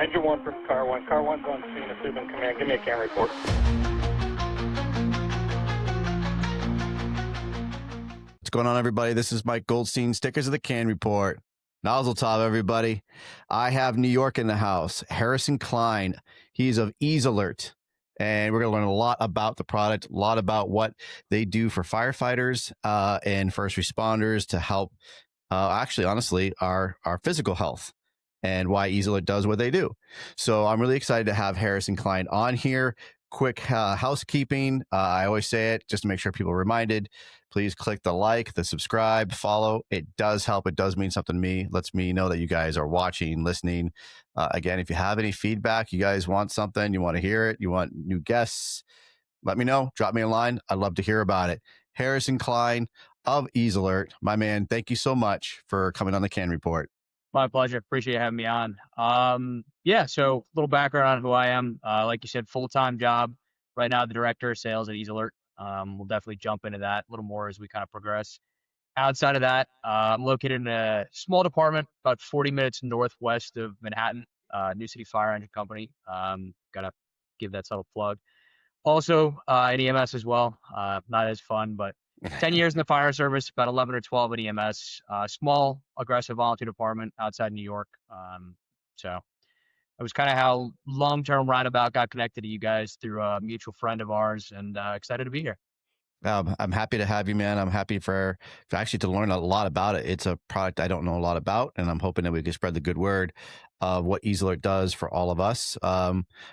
Engine 1 from Car 1. Car 1's on scene. Assuming command. Give me a CAN report. What's going on, everybody? This is Mike Goldstein, Stickers of the CAN Report. Nozzle top, everybody. I have New York in the house. Harrison Klein. He's of EaseAlert. And we're going to learn a lot about the product, a lot about what they do for firefighters and first responders to help, honestly, our physical health and why EaseAlert does what they do. So I'm really excited to have Harrison Klein on here. Quick housekeeping. I always say it just to make sure people are reminded. Please click the like, the subscribe, follow. It does help. It does mean something to me. Lets me know that you guys are watching, listening. Again, if you have any feedback, you guys want something, you want to hear it, you want new guests, let me know. Drop me a line. I'd love to hear about it. Harrison Klein of EaseAlert. My man, thank you so much for coming on the CAN Report. My pleasure. Appreciate you having me on. So a little background on who I am. Like you said, full-time job. Right now, the director of sales at EaseAlert. We'll definitely jump into that a little more as we kind of progress. Outside of that, I'm located in a small department about 40 minutes northwest of Manhattan, New City Fire Engine Company. Gotta give that subtle plug. Also, in EMS as well. Not as fun, but 10 years in the fire service, about 11 or 12 in EMS, small, aggressive volunteer department outside New York. So it was kind of how long-term roundabout got connected to you guys through a mutual friend of ours, and excited to be here. I'm happy to have you, man. I'm happy for actually to learn a lot about it. It's a product I don't know a lot about, and I'm hoping that we can spread the good word of what EaseAlert does for all of us.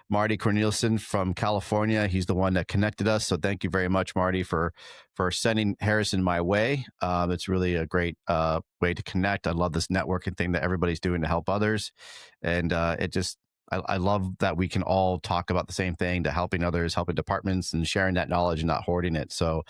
Marty Cornelison from California, he's the one that connected us. So thank you very much, Marty, for sending Harrison my way. It's really a great way to connect. I love this networking thing that everybody's doing to help others. And I love that we can all talk about the same thing, to helping others, helping departments, and sharing that knowledge and not hoarding it. So,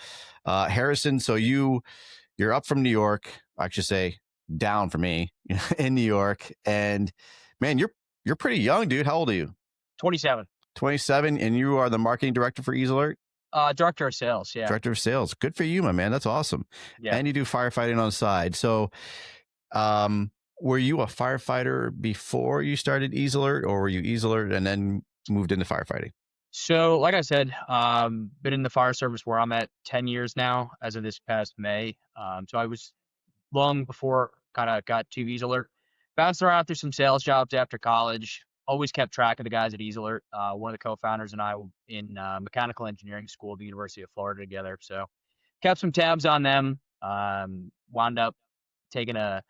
Harrison, so you're up from New York, I should say down for me in New York. And man, you're pretty young, dude. How old are you? 27. 27. And you are the marketing director for EaseAlert? Director of sales. Yeah. Director of sales. Good for you, my man. That's awesome. Yeah. And you do firefighting on the side. So, were you a firefighter before you started EaseAlert, or were you EaseAlert and then moved into firefighting? So, like I said, been in the fire service where I'm at 10 years now, as of this past May. So I was long before kind of got to EaseAlert. Bounced around through some sales jobs after college. Always kept track of the guys at EaseAlert. One of the co-founders and I were in mechanical engineering school at the University of Florida together. So kept some tabs on them. Wound up taking a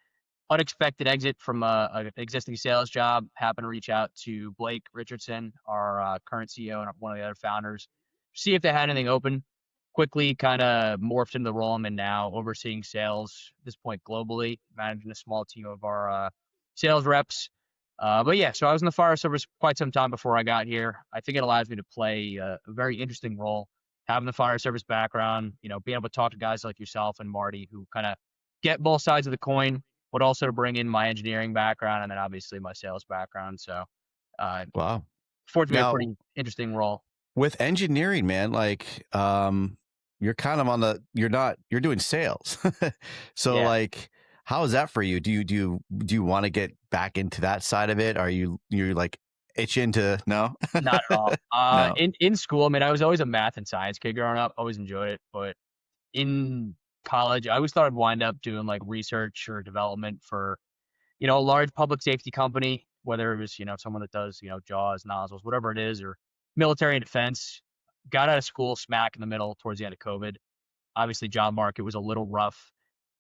unexpected exit from an existing sales job. Happened to reach out to Blake Richardson, our current CEO and one of the other founders, see if they had anything open. Quickly kind of morphed into the role I'm in now, overseeing sales at this point globally, managing a small team of our sales reps. But yeah, so I was in the fire service quite some time before I got here. I think it allows me to play a very interesting role, having the fire service background, being able to talk to guys like yourself and Marty who kind of get both sides of the coin, but also to bring in my engineering background and then obviously my sales background. So, Wow. Fortunately, a pretty interesting role. With engineering, man, like, you're kind of you're doing sales. So yeah. Like, how is that for you? Do you want to get back into that side of it? Are you're like itching to, no? Not at all. No. In school, I mean, I was always a math and science kid growing up, always enjoyed it, but in college, I always thought I'd wind up doing like research or development for, a large public safety company, whether it was, someone that does, jaws, nozzles, whatever it is, or military and defense. Got out of school smack in the middle towards the end of COVID. Obviously, job market was a little rough.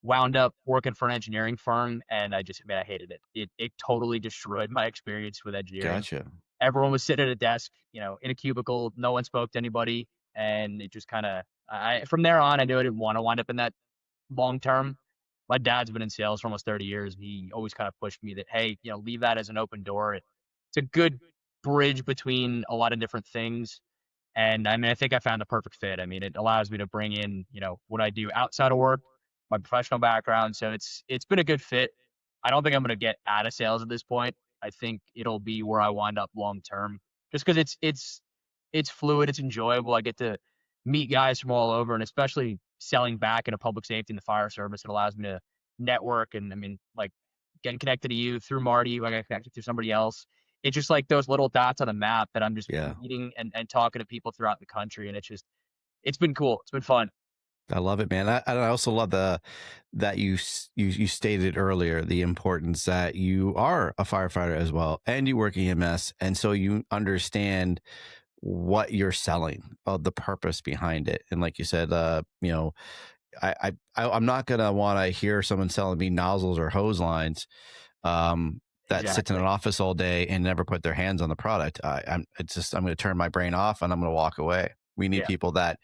Wound up working for an engineering firm, and I hated it. It totally destroyed my experience with engineering. Gotcha. Everyone was sitting at a desk, in a cubicle. No one spoke to anybody, and it just kind of, from there on, I knew I didn't want to wind up in that long term. My dad's been in sales for almost 30 years. And he always kind of pushed me that, hey, leave that as an open door. It's a good bridge between a lot of different things. And I mean, I think I found the perfect fit. I mean, it allows me to bring in, what I do outside of work, my professional background. So it's been a good fit. I don't think I'm going to get out of sales at this point. I think it'll be where I wind up long term, just because it's fluid, it's enjoyable. I get to meet guys from all over, and especially selling back into public safety and the fire service, it allows me to network. And I mean, like getting connected to you through Marty, I got connected through somebody else. it's just like those little dots on the map that I'm just Yeah. meeting and talking to people throughout the country. And it's been cool. It's been fun. I love it, man. I also love that you stated earlier the importance that you are a firefighter as well, and you work EMS, and so you understand what you're selling, the purpose behind it, and like you said, I'm not gonna want to hear someone selling me nozzles or hose lines, that sits in an Exactly. office all day and never put their hands on the product. I'm going to turn my brain off and I'm going to walk away. We need Yeah. people that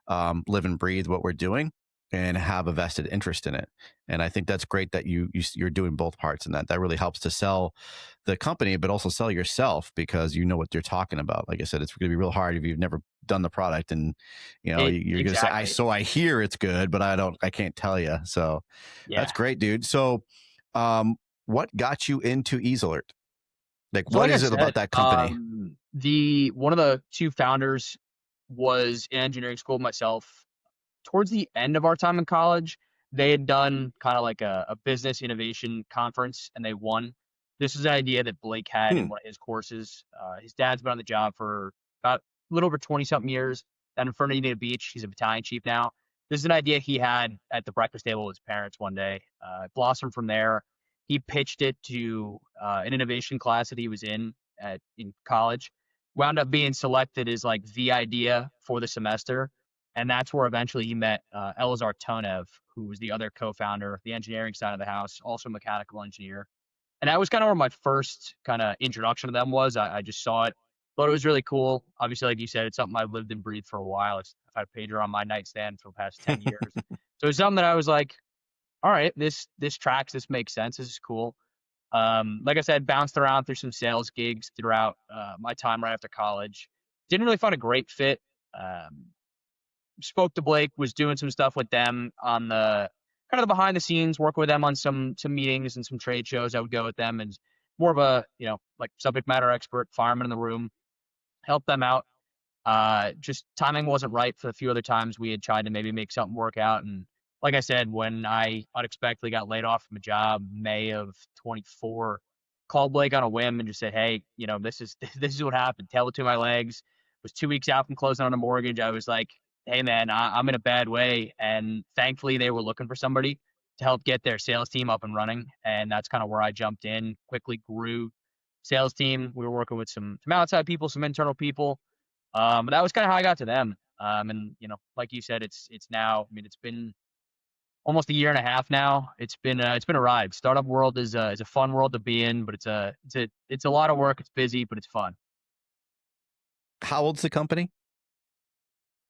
live and breathe what we're doing and have a vested interest in it. And I think that's great that you're doing both parts, and that really helps to sell the company, but also sell yourself, because you know what you're talking about. Like I said, it's going to be real hard if you've never done the product, and you're going to say, Exactly. I hear it's good, but I can't tell you. So Yeah. that's great, dude. So, what got you into EaseAlert? Like, So what like I is it said, about that company? the one of the two founders was in engineering school myself. Towards the end of our time in college, they had done kind of like a business innovation conference, and they won. This is an idea that Blake had in Hmm. one of his courses. His dad's been on the job for about a little over 20 something years down in Fernandina Beach. He's a battalion chief now. This is an idea he had at the breakfast table with his parents one day. It blossomed from there. He pitched it to an innovation class that he was in college. Wound up being selected as like the idea for the semester, and that's where eventually he met Elazar Tonev, who was the other co-founder, the engineering side of the house, also a mechanical engineer. And that was kind of where my first kind of introduction to them was. I just saw it, thought it was really cool. Obviously, like you said, it's something I've lived and breathed for a while. I've had a pager on my nightstand for the past 10 years. So it's something that I was like, all right, this tracks, this makes sense, this is cool. Like I said, bounced around through some sales gigs throughout my time right after college. Didn't really find a great fit. Um, Spoke to Blake, was doing some stuff with them on the kind of the behind the scenes, working with them on some meetings and some trade shows. I would go with them and more of a, like subject matter expert, fireman in the room, help them out. Just timing wasn't right for a few other times we had tried to maybe make something work out. And like I said, when I unexpectedly got laid off from a job, May of 24, called Blake on a whim and just said, "Hey, this is this is what happened. Tail between my legs. Was 2 weeks out from closing on a mortgage. I was like, hey man, I'm in a bad way." And thankfully, they were looking for somebody to help get their sales team up and running, and that's kind of where I jumped in. Quickly grew sales team. We were working with some outside people, some internal people, but that was kind of how I got to them. And like you said, it's now. I mean, it's been almost a year and a half now. It's been a ride. Startup world is a fun world to be in, but it's a lot of work. It's busy, but it's fun. How old's the company?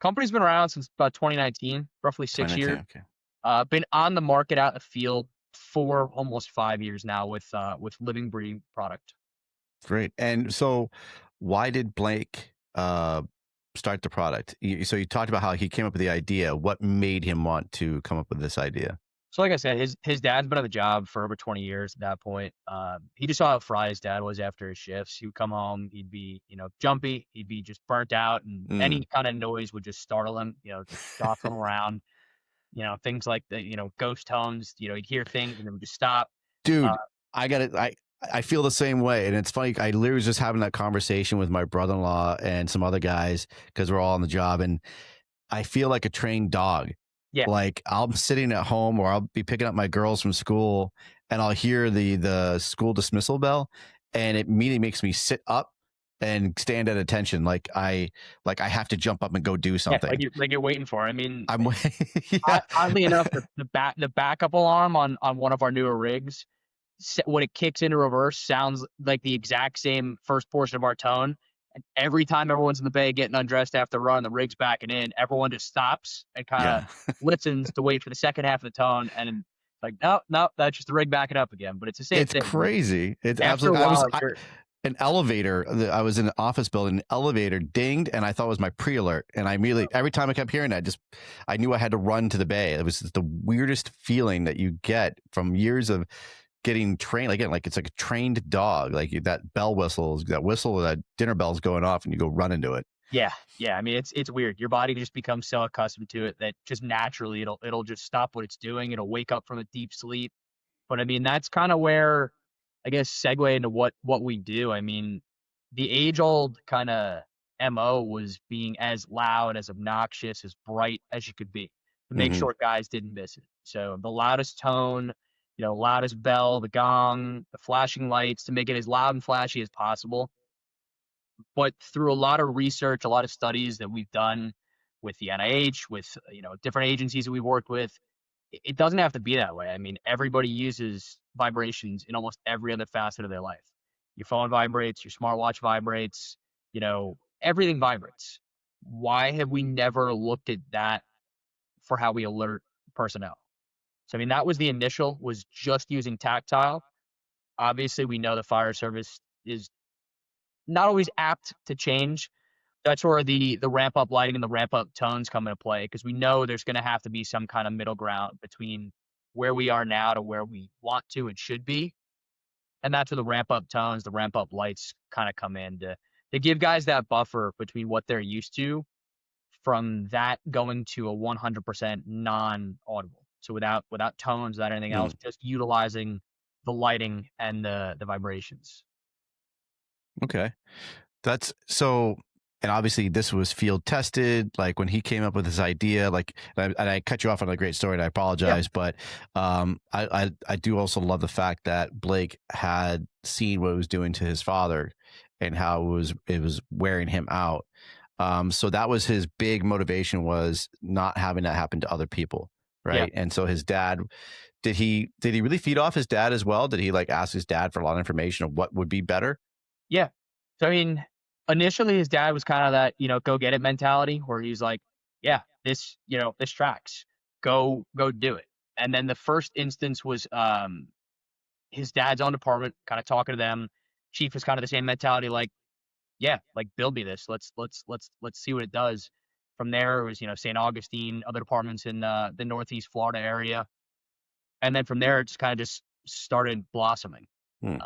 Company's been around since about 2019, roughly 6 years. Okay. Been on the market out in the field for almost 5 years now with living breeding product. Great. And so, why did Blake start the product? So you talked about how he came up with the idea. What made him want to come up with this idea? So like I said, his dad's been on the job for over 20 years at that point. He just saw how fried his dad was after his shifts. He would come home, he'd be, jumpy, he'd be just burnt out, and any kind of noise would just startle him, jostle him around, things like the, ghost tones, he'd hear things and it would just stop. Dude, I got it. I feel the same way. And it's funny. I literally was just having that conversation with my brother-in-law and some other guys, because we're all on the job, and I feel like a trained dog. Yeah. Like, I'm sitting at home, or I'll be picking up my girls from school, and I'll hear the school dismissal bell, and it immediately makes me sit up and stand at attention. Like I have to jump up and go do something. Yeah, like you're waiting for. I mean, I'm yeah. Oddly enough, the backup alarm on one of our newer rigs, when it kicks into reverse, sounds like the exact same first portion of our tone. And every time everyone's in the bay getting undressed after run, the rig's backing in, everyone just stops and kind of listens to wait for the second half of the tone. And like, no, that's just the rig backing up again. But it's the same thing. It's crazy. It's after absolutely. a while, An elevator. I was in an office building. An elevator dinged, and I thought it was my pre-alert. And I immediately, every time I kept hearing that, I knew I had to run to the bay. It was the weirdest feeling that you get from years of getting trained. Again, like it's like a trained dog. Like that bell whistles, that whistle, that dinner bell's going off, and you go run into it. Yeah. I mean, it's weird. Your body just becomes so accustomed to it that just naturally it'll just stop what it's doing. It'll wake up from a deep sleep. But I mean, that's kind of where I guess, segue into what we do. I mean, the age-old kinda MO was being as loud, as obnoxious, as bright as you could be to make Hmm. sure guys didn't miss it. So, the loudest tone, loudest bell, the gong, the flashing lights to make it as loud and flashy as possible. But through a lot of research, a lot of studies that we've done with the NIH, with, different agencies that we've worked with, it doesn't have to be that way. I mean, everybody uses vibrations in almost every other facet of their life. Your phone vibrates, your smartwatch vibrates, everything vibrates. Why have we never looked at that for how we alert personnel? So, I mean, that was the initial, was just using tactile. Obviously, we know the fire service is not always apt to change. That's where the ramp up lighting and the ramp up tones come into play, because we know there's going to have to be some kind of middle ground between where we are now to where we want to and should be. And that's where the ramp up tones, the ramp up lights kind of come in to give guys that buffer between what they're used to from that going to a 100% non audible. So without tones, without anything else, just utilizing the lighting and the vibrations. Okay. That's so, and obviously this was field tested. Like when he came up with this idea, like, and I cut you off on a great story, and I Yeah. apologize, but I do also love the fact that Blake had seen what it was doing to his father, and how it was wearing him out. So that was his big motivation, was not having that happen to other people, Yeah. right? And so his dad, did he really feed off his dad as well? Did he like ask his dad for a lot of information of what would be better? Yeah. So, I mean, initially his dad was kind of that, go get it mentality where he's like, yeah, this tracks. Go do it. And then the first instance was his dad's own department, kind of talking to them. Chief was kind of the same mentality, like, yeah, like build me this. Let's see what it does. From there it was, St. Augustine, other departments in the Northeast Florida area. And then from there it just kind of just started blossoming. Hmm.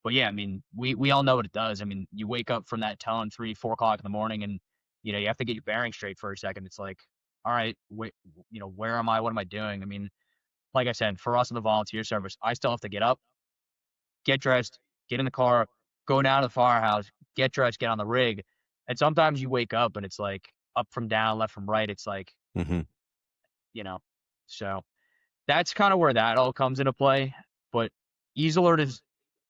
But yeah, I mean, we all know what it does. I mean, you wake up from that tone 3, 4 o'clock in the morning, and you have to get your bearings straight for a second. It's like, all right, wait, where am I? What am I doing? I mean, like I said, for us in the volunteer service, I still have to get up, get dressed, get in the car, go down to the firehouse, get dressed, get on the rig. And sometimes you wake up and it's like up from down, left from right. It's like, Hmm. you know, so that's kind of where that all comes into play. But EaseAlert is,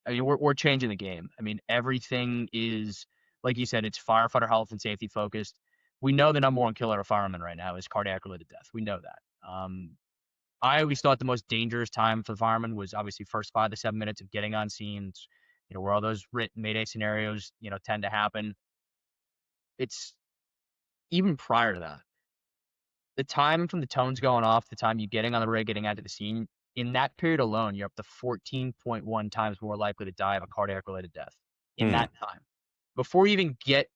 I mean, we're changing the game. I mean, everything is, like you said, it's firefighter health and safety focused. We know the number one killer of firemen right now is cardiac related death. We know that. I always thought the most dangerous time for the firemen was obviously first 5 to 7 minutes of getting on scene. It's, where all those written mayday scenarios, tend to happen. It's even prior to that. The time from the tones going off, the time you getting on the rig, getting out to the scene, in that period alone, you're up to 14.1 times more likely to die of a cardiac related death in Hmm. that time. Before you even get,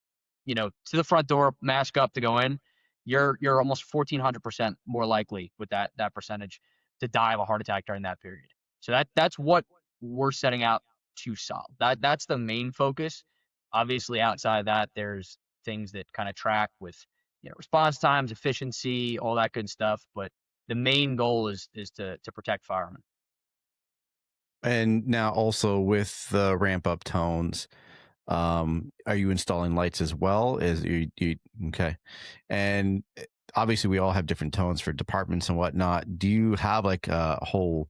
to the front door, mask up to go in, you're almost 1,400% more likely with that percentage to die of a heart attack during that period. So that's what we're setting out to solve. That's the main focus. Obviously, outside of that, there's things that kind of track with response times, efficiency, all that good stuff. But the main goal is to protect firemen. And now also with the ramp up tones, are you installing lights as well? Is you okay? And obviously, we all have different tones for departments and whatnot. Do you have like a whole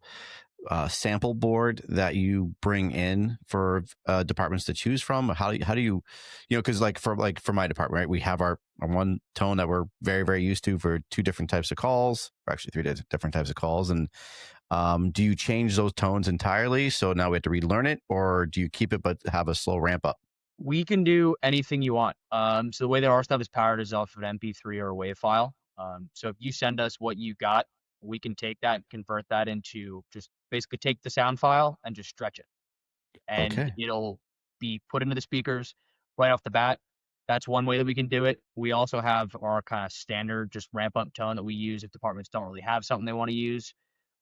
sample board that you bring in for departments to choose from? How do you because like for my department, right, we have our one tone that we're very very used to for two different types of calls, or actually three different types of calls. And do you change those tones entirely, so now we have to relearn it, or do you keep it but have a slow ramp up? We can do anything you want. So the way that our stuff is powered is off of an MP3 or a WAV file. So if you send us what you got, we can take that and convert that into, just basically take the sound file and just stretch it, and Okay. it'll be put into the speakers right off the bat. That's one way that we can do it. We also have our kind of standard just ramp up tone that we use if departments don't really have something they want to use,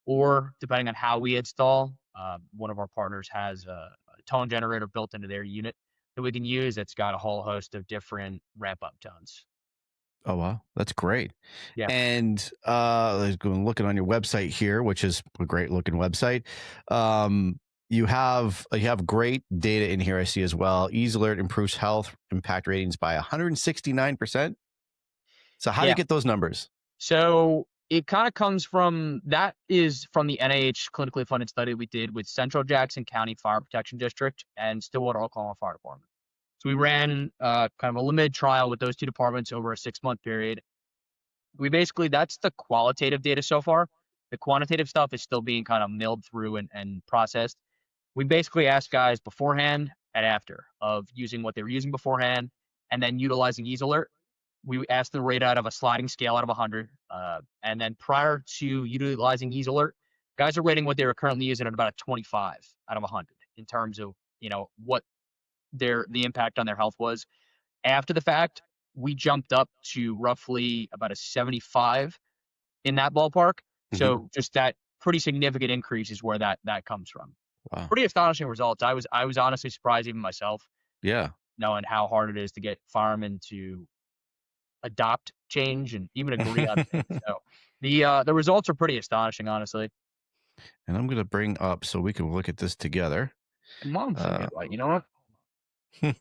or depending on how we install, one of our partners has a tone generator built into their unit that we can use that's got a whole host of different ramp up tones. Oh wow, that's great. Yeah. And let's go and looking on your website here, which is a great looking website. Um, you have great data in here. I see as well. EaseAlert improves health impact ratings by 169%. So how do you get those numbers? So it kind of comes from that is from the NIH clinically funded study we did with Central Jackson County Fire Protection District and Stillwater, Oklahoma Fire Department. So we ran kind of a limited trial with those two departments over a 6-month period. We basically, that's the qualitative data so far. The quantitative stuff is still being kind of milled through and processed. We basically asked guys beforehand and after of using what they were using beforehand and then utilizing EaseAlert. We asked them to rate out of a sliding scale out of 100. And then prior to utilizing EaseAlert, guys are rating what they were currently using at about a 25 out of 100 in terms of, what the impact on their health was. After the fact, we jumped up to roughly about a 75 in that ballpark. So just that pretty significant increase is where that comes from. Wow. Pretty astonishing results. I was honestly surprised even myself. Yeah. Knowing how hard it is to get firemen to adopt change and even agree on things. So the results are pretty astonishing, honestly. And I'm going to bring up so we can look at this together. And mom's like, you know what?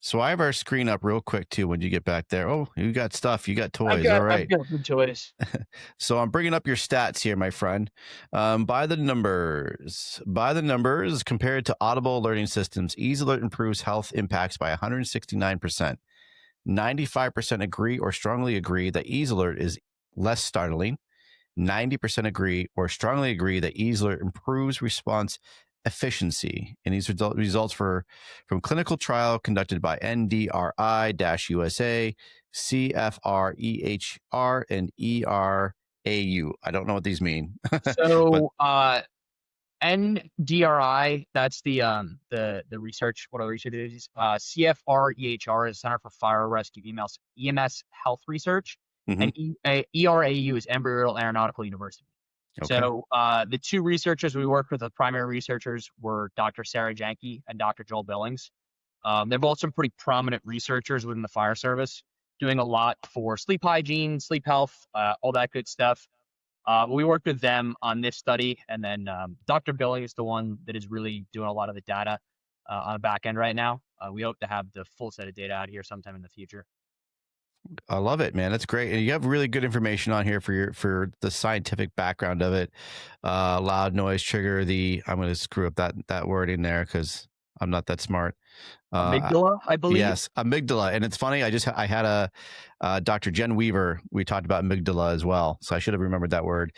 So I have our screen up real quick too when you get back there. Oh, you got stuff. You got toys. All right. I've got good toys. So I'm bringing up your stats here, my friend. By the numbers, compared to audible alerting systems, EaseAlert improves health impacts by 169%. 95% agree or strongly agree that EaseAlert is less startling. 90% agree or strongly agree that EaseAlert improves response efficiency. And these results from clinical trial conducted by NDRI-USA, CFREHR, and ERAU. I don't know what these mean. So NDRI, that's the research. What are the research is? CFREHR is Center for Fire Rescue EMS Health Research, and ERAU is Embry-Riddle Aeronautical University. Okay. So the two researchers we worked with, the primary researchers, were Dr. Sarah Janke and Dr. Joel Billings. They're both some pretty prominent researchers within the fire service, doing a lot for sleep hygiene, sleep health, all that good stuff. We worked with them on this study, and then Dr. Billings is the one that is really doing a lot of the data on the back end right now. We hope to have the full set of data out here sometime in the future. I love it, man. That's great. And you have really good information on here for the scientific background of it. Loud noise trigger. I'm going to screw up that word in there because I'm not that smart. Amygdala, I believe. Yes, amygdala. And it's funny. I had a Dr. Jen Weaver. We talked about amygdala as well, so I should have remembered that word.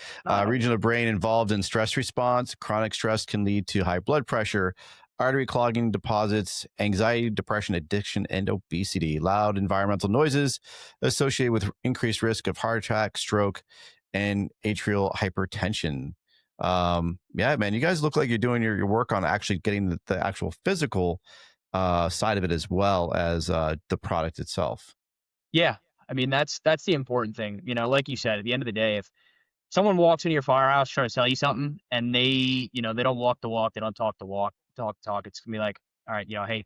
Region of brain involved in stress response. Chronic stress can lead to high blood pressure, artery clogging deposits, anxiety, depression, addiction, and obesity. Loud environmental noises associated with increased risk of heart attack, stroke, and atrial hypertension. Yeah, man, you guys look like you're doing your work on actually getting the actual physical side of it as well as the product itself. Yeah, I mean that's the important thing. Like you said, at the end of the day, if someone walks into your firehouse trying to sell you something and they don't walk the walk, they don't talk the walk, talk, it's gonna be like, all right, hey,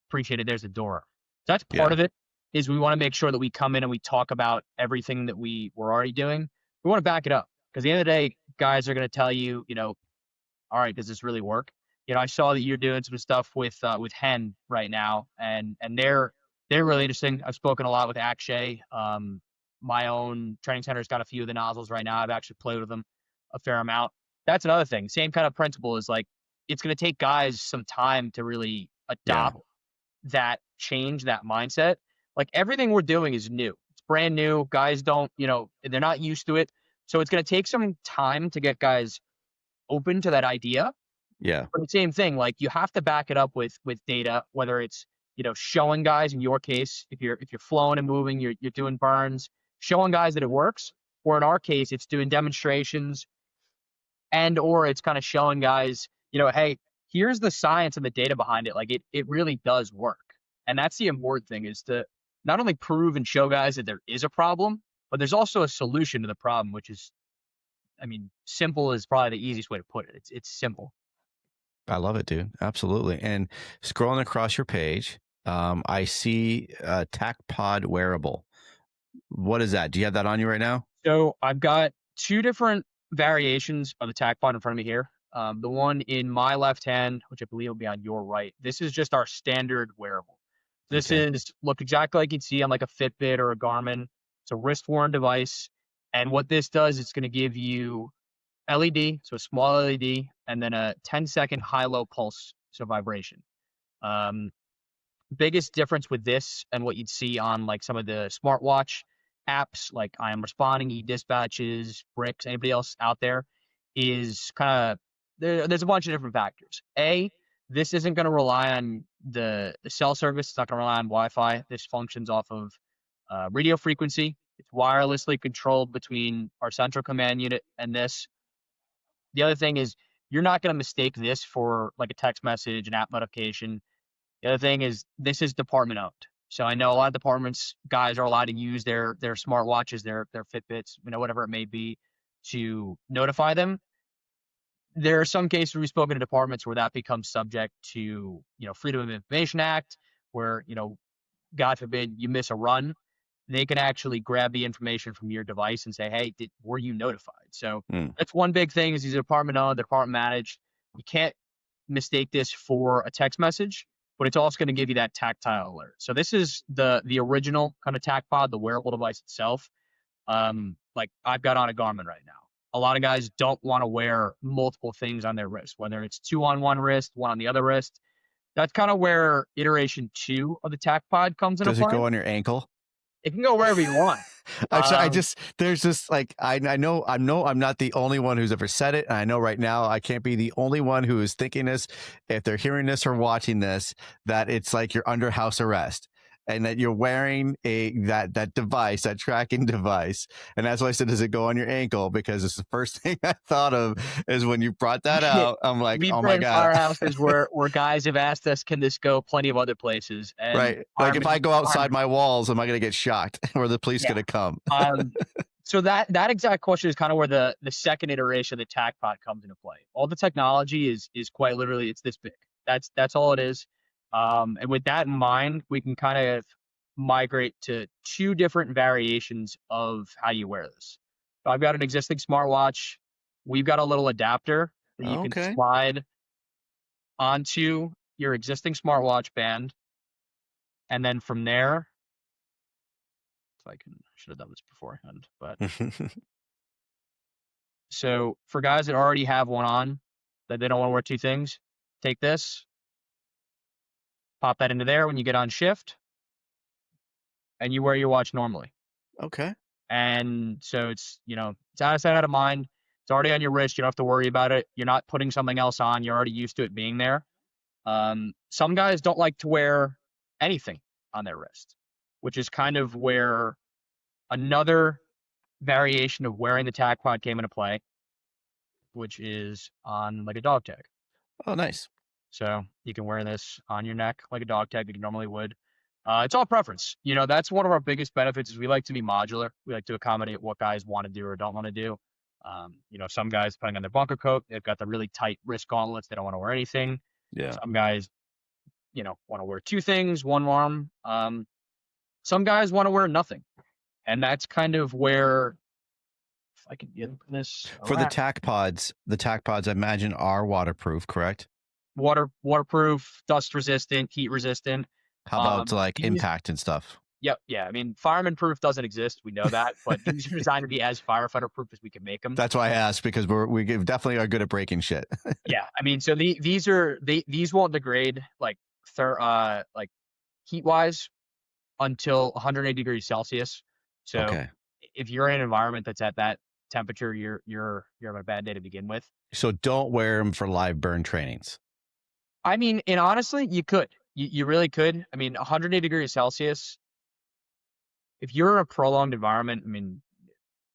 appreciate it, there's a door. So that's part of it, is we want to make sure that we come in and we talk about everything that we're already doing. We want to back it up, because at the end of the day, guys are going to tell you, all right, does this really work? I saw that you're doing some stuff with Hen right now, and they're really interesting. I've spoken a lot with Akshay. My own training center's got a few of the nozzles right now. I've actually played with them a fair amount. That's another thing. Same kind of principle, is like, it's going to take guys some time to really adopt that change, that mindset. Like, everything we're doing is new. It's brand new. Guys don't, they're not used to it. So it's going to take some time to get guys open to that idea. Yeah. But the same thing, like, you have to back it up with data, whether it's, showing guys, in your case, if you're flowing and moving, you're doing burns, showing guys that it works, or in our case, it's doing demonstrations, or it's kind of showing guys, hey, here's the science and the data behind it. Like, it really does work. And that's the important thing, is to not only prove and show guys that there is a problem, but there's also a solution to the problem, which is, I mean, simple is probably the easiest way to put it. It's simple. I love it, dude. Absolutely. And scrolling across your page, I see TacPod wearable. What is that? Do you have that on you right now? So I've got two different variations of the TacPod in front of me here. The one in my left hand, which I believe will be on your right, this is just our standard wearable. This is look exactly like you'd see on like a Fitbit or a Garmin. It's a wrist-worn device, and what this does, it's going to give you LED, so a small LED, and then a 10-second high-low pulse, so vibration. Biggest difference with this and what you'd see on like some of the smartwatch apps like I Am Responding, eDispatches, Bricks, anybody else out there, is kind of there's a bunch of different factors. This isn't going to rely on the cell service. It's not going to rely on Wi-Fi. This functions off of radio frequency. It's wirelessly controlled between our central command unit and this. The other thing is you're not going to mistake this for like a text message, an app notification. The other thing is this is department owned. So I know a lot of departments, guys are allowed to use their smartwatches, their Fitbits, whatever it may be, to notify them. There are some cases we've spoken to departments where that becomes subject to, Freedom of Information Act, where, God forbid you miss a run, they can actually grab the information from your device and say, hey, were you notified? So that's one big thing is these are department owned, department managed. You can't mistake this for a text message, but it's also going to give you that tactile alert. So this is the original kind of TacPod, the wearable device itself. Like I've got on a Garmin right now. A lot of guys don't want to wear multiple things on their wrist, whether it's 2 on one wrist, 1 on the other wrist. That's kind of where iteration 2 of the TacPod comes into play. Does it go on your ankle? It can go wherever you want. Actually, there's just like, I know I'm not the only one who's ever said it. And I know right now I can't be the only one who is thinking this. If they're hearing this or watching this, that it's like you're under house arrest and that you're wearing that device, that tracking device. And that's why I said, does it go on your ankle? Because it's the first thing I thought of is when you brought that out. I'm like, oh my God. Our houses where guys have asked us, can this go plenty of other places? And right. Like if I go outside my walls, am I going to get shocked or are the police going to come? So that exact question is kind of where the second iteration of the TacPod comes into play. All the technology is quite literally, it's this big. That's all it is. And with that in mind, we can kind of migrate to 2 different variations of how you wear this. So I've got an existing smartwatch. We've got a little adapter that you can slide onto your existing smartwatch band. And then from there, I should have done this beforehand, but so for guys that already have one on, that they don't want to wear 2 things, take this, pop that into there when you get on shift, and you wear your watch normally. Okay. And so it's, it's out of sight, out of mind. It's already on your wrist. You don't have to worry about it. You're not putting something else on. You're already used to it being there. Some guys don't like to wear anything on their wrist, which is kind of where another variation of wearing the TacPod came into play, which is on like a dog tag. Oh, nice. So you can wear this on your neck like a dog tag that you normally would. It's all preference. That's one of our biggest benefits is we like to be modular. We like to accommodate what guys want to do or don't want to do. Some guys, depending on their bunker coat, they've got the really tight wrist gauntlets. They don't want to wear anything. Yeah. Some guys, want to wear 2 things, one arm. Some guys want to wear nothing. And that's kind of where, if I can get this. For the TacPods, I imagine are waterproof, correct? Waterproof, dust resistant, heat resistant. How about like impact and stuff? Yep. Yeah. I mean, fireman proof doesn't exist. We know that, but these are designed to be as firefighter proof as we can make them. That's why I asked because we definitely are good at breaking shit. Yeah. I mean, so these won't degrade like heat wise until 180 degrees Celsius. So if you're in an environment that's at that temperature, you're having a bad day to begin with. So don't wear them for live burn trainings. I mean, and honestly, you could. You really could. I mean, 180 degrees Celsius, if you're in a prolonged environment, I mean,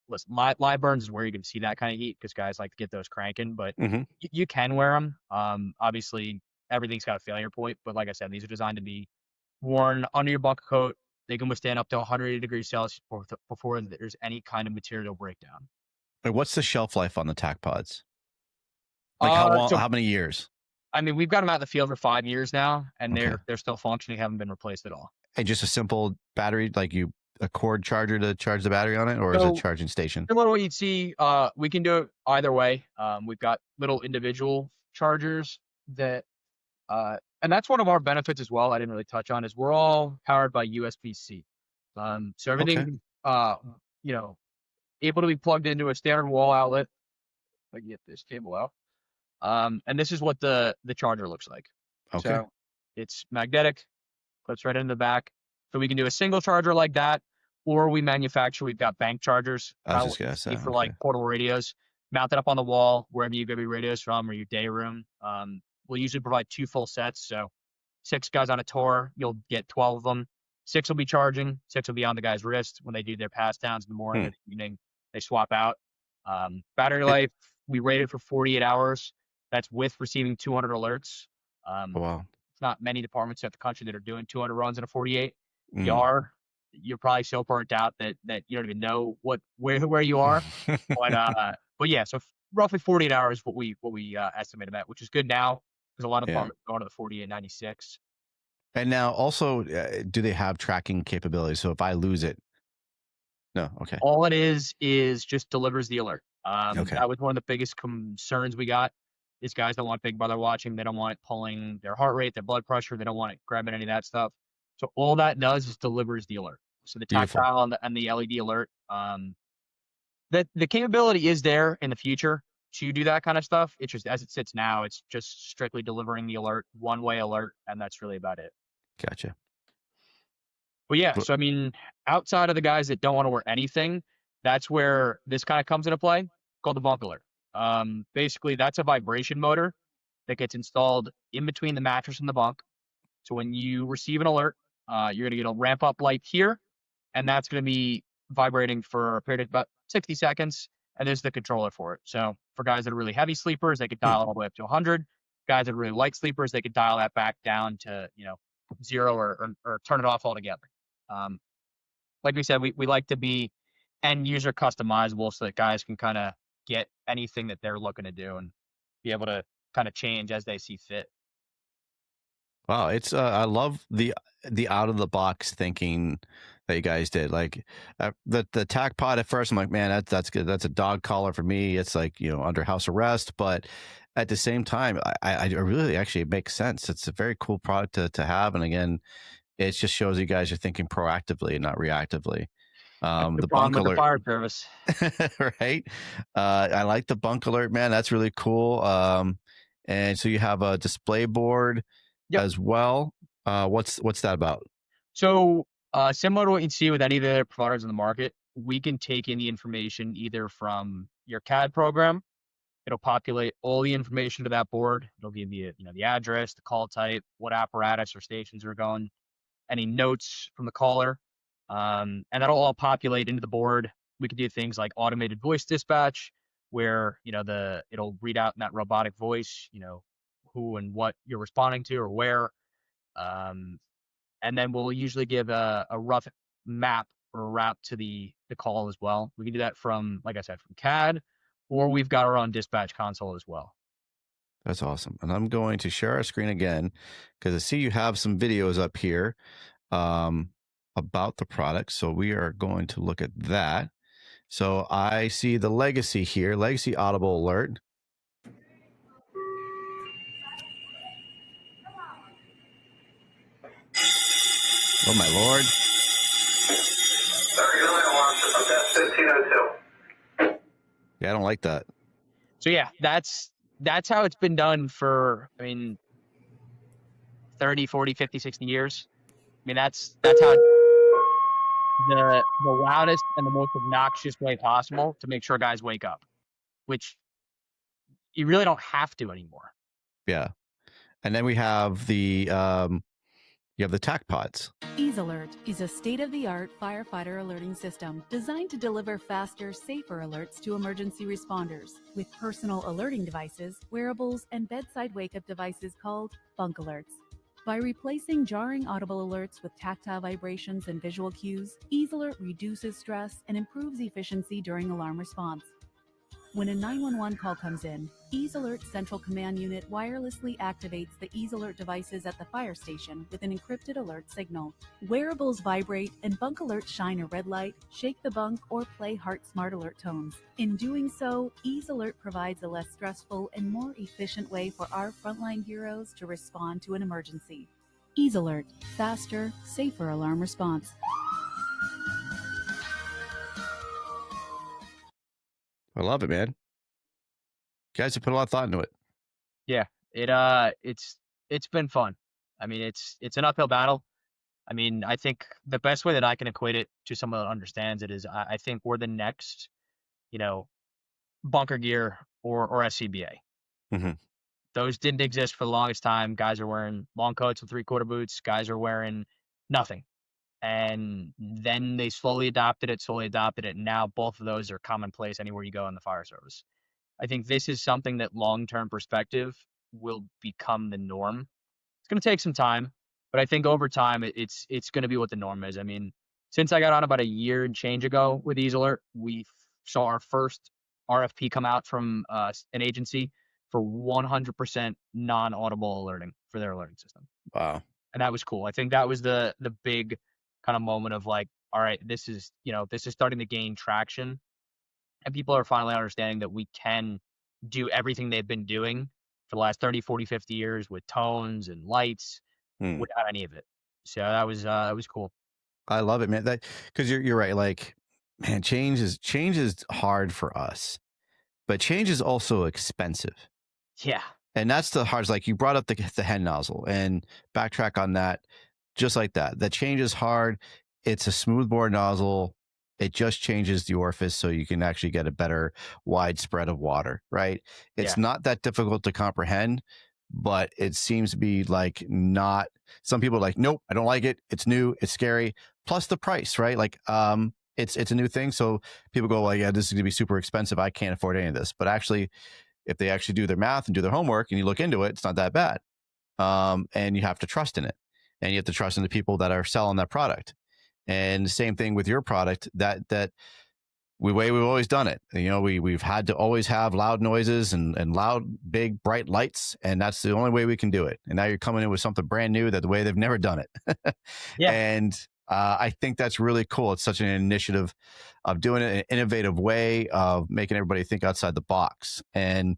listen, live burns is where you can see that kind of heat because guys like to get those cranking, but you can wear them. Obviously, everything's got a failure point, but like I said, these are designed to be worn under your bunker coat. They can withstand up to 180 degrees Celsius before there's any kind of material breakdown. What's the shelf life on the TacPods? Like how many years? I mean, we've got them out in the field for 5 years now, and they're still functioning, haven't been replaced at all. And just a simple battery, like you a cord charger to charge the battery on it, or is it a charging station? Similar to what you'd see, we can do it either way. We've got little individual chargers that, and that's one of our benefits as well. I didn't really touch on is we're all powered by USB-C. So everything, you know, able to be plugged into a standard wall outlet. If I can get this cable out. And this is what the charger looks like. Okay. So it's magnetic, clips right into the back. So we can do a single charger like that, or we've got bank chargers. I was just gonna say, for like portable radios, mount it up on the wall wherever you get your radios from or your day room. We'll usually provide 2 full sets. So 6 guys on a tour, you'll get 12 of them. 6 will be charging, 6 will be on the guy's wrist when they do their pass downs in the morning or the evening. They swap out. Battery life, we rate it for 48 hours. That's with receiving 200 alerts. Wow. It's not many departments throughout the country that are doing 200 runs in a 48. You're probably so burnt out that you don't even know where you are. But yeah, so roughly 48 hours what we estimate them at, which is good now because a lot of departments go to the 48, 96. And now also, do they have tracking capabilities? So if I lose it, no, okay. All it is just delivers the alert. That was one of the biggest concerns we got. These guys don't want Big Brother watching. They don't want it pulling their heart rate, their blood pressure. They don't want it grabbing any of that stuff. So all that does is delivers the alert. So the tactile and the LED alert, that the capability is there in the future to do that kind of stuff. It's just as it sits now, it's just strictly delivering the alert, one-way alert, and that's really about it. Gotcha. But yeah, so I mean, outside of the guys that don't want to wear anything, that's where this kind of comes into play, called the Bunk Alert. Basically, that's a vibration motor that gets installed in between the mattress and the bunk. So when you receive an alert, you're going to get a ramp up light here, and that's going to be vibrating for a period of about 60 seconds, and there's the controller for it. So for guys that are really heavy sleepers, they could dial it all the way up to 100. Guys that are really light sleepers, they could dial that back down to 0 or turn it off altogether. Like we said, we like to be end user customizable so that guys can kind of get anything that they're looking to do and be able to kind of change as they see fit. Wow, it's I love the out of the box thinking that you guys did. Like the TacPod at first, I'm like, man, that's good. That's a dog collar for me. It's like under house arrest, but at the same time, I really actually it makes sense. It's a very cool product to have, and again, it just shows you guys are thinking proactively and not reactively. The Bunk Alert, the fire service, right? I like the Bunk Alert, man. That's really cool. And so you have a display board as well. What's that about? So similar to what you'd see with any of the providers in the market, we can take in the information either from your CAD program. It'll populate all the information to that board. It'll give you, the address, the call type, what apparatus or stations are going, any notes from the caller, and that'll all populate into the board. We can do things like automated voice dispatch, where it'll read out in that robotic voice, who and what you're responding to or where, and then we'll usually give a rough map or a route to the call as well. We can do that from, like I said, from CAD, or we've got our own dispatch console as well. That's awesome. And I'm going to share our screen again because I see you have some videos up here about the product. So we are going to look at that. So I see the Legacy here, Legacy Audible Alert. Oh, my Lord. Yeah, I don't like that. So yeah, that's how it's been done for, 30, 40, 50, 60 years. That's how the loudest and the most obnoxious way possible to make sure guys wake up, which you really don't have to anymore. Yeah. And then we have the TacPods. EaseAlert is a state-of-the-art firefighter alerting system designed to deliver faster, safer alerts to emergency responders with personal alerting devices, wearables, and bedside wake-up devices called Bunk Alerts. By replacing jarring audible alerts with tactile vibrations and visual cues, EaseAlert reduces stress and improves efficiency during alarm response. When a 911 call comes in, EaseAlert Central Command Unit wirelessly activates the EaseAlert devices at the fire station with an encrypted alert signal. Wearables vibrate and bunk alerts shine a red light, shake the bunk, or play heart smart alert tones. In doing so, EaseAlert provides a less stressful and more efficient way for our frontline heroes to respond to an emergency. EaseAlert, faster, safer alarm response. I love it, man. You guys have put a lot of thought into it. Yeah, it's been fun. I mean, it's an uphill battle. I mean, I think the best way that I can equate it to someone that understands it is I think we're the next, bunker gear or SCBA. Mm-hmm. Those didn't exist for the longest time. Guys are wearing long coats with 3/4 boots. Guys are wearing nothing. And then they slowly adopted it. And now both of those are commonplace anywhere you go in the fire service. I think this is something that long-term perspective will become the norm. It's going to take some time, but I think over time it's going to be what the norm is. I mean, since I got on about a year and change ago with EaseAlert, we saw our first RFP come out from an agency for 100% non-audible alerting for their alerting system. Wow. And that was cool. I think that was the big kind of moment of like, all right, this is starting to gain traction. And people are finally understanding that we can do everything they've been doing for the last 30, 40, 50 years with tones and lights without any of it. So that was cool. I love it, man. Because you're right. Like, man, change is hard for us, but change is also expensive. Yeah. And that's the hardest. Like, you brought up the head nozzle, and backtrack on that, just like that. The change is hard. It's a smoothbore nozzle. It just changes the orifice so you can actually get a better wide spread of water, right? It's not that difficult to comprehend, but it seems to be like not. Some people are like, nope, I don't like it. It's new. It's scary. Plus the price, right? Like, it's a new thing. So people go, well, yeah, this is going to be super expensive. I can't afford any of this. But actually, if they actually do their math and do their homework and you look into it, it's not that bad. And you have to trust in it. And you have to trust in the people that are selling that product. And the same thing with your product, that we've always done it. We've had to always have loud noises and loud, big, bright lights. And that's the only way we can do it. And now you're coming in with something brand new, that the way they've never done it. Yeah. And I think that's really cool. It's such an initiative of doing it in an innovative way of making everybody think outside the box. And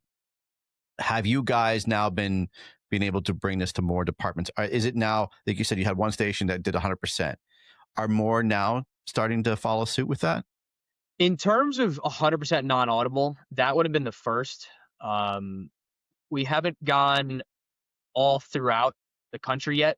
have you guys now been able to bring this to more departments? Is it now, like you said, you had one station that did 100%. Are more now starting to follow suit with that? In terms of 100% non-audible, that would have been the first. We haven't gone all throughout the country yet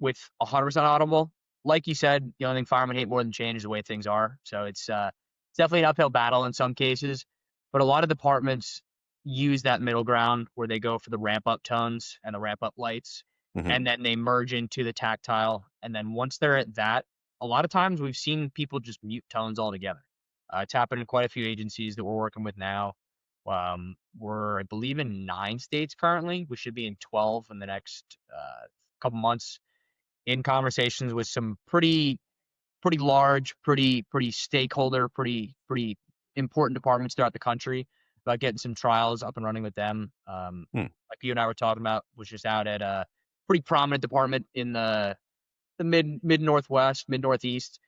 with 100% audible. Like you said, the only thing firemen hate more than change is the way things are. So it's definitely an uphill battle in some cases. But a lot of departments use that middle ground where they go for the ramp-up tones and the ramp-up lights. Mm-hmm. And then they merge into the tactile. And then once they're at that, a lot of times we've seen people just mute tones altogether. It's happened in quite a few agencies that we're working with now. We're, I believe, in 9 states currently. We should be in 12 in the next couple months, in conversations with some pretty large, pretty stakeholder, pretty important departments throughout the country about getting some trials up and running with them. Like you and I were talking about, was just out at a pretty prominent department in the mid Northwest, mid Northeast,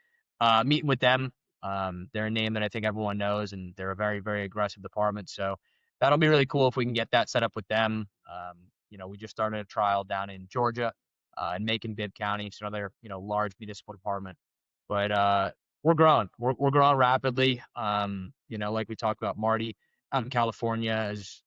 meeting with them. They're a name that I think everyone knows, and they're a very, very aggressive department. So that'll be really cool if we can get that set up with them. We just started a trial down in Georgia, in Macon-Bibb County. It's another, large municipal department. But we're growing. We're growing rapidly. Like we talked about, Marty out in California is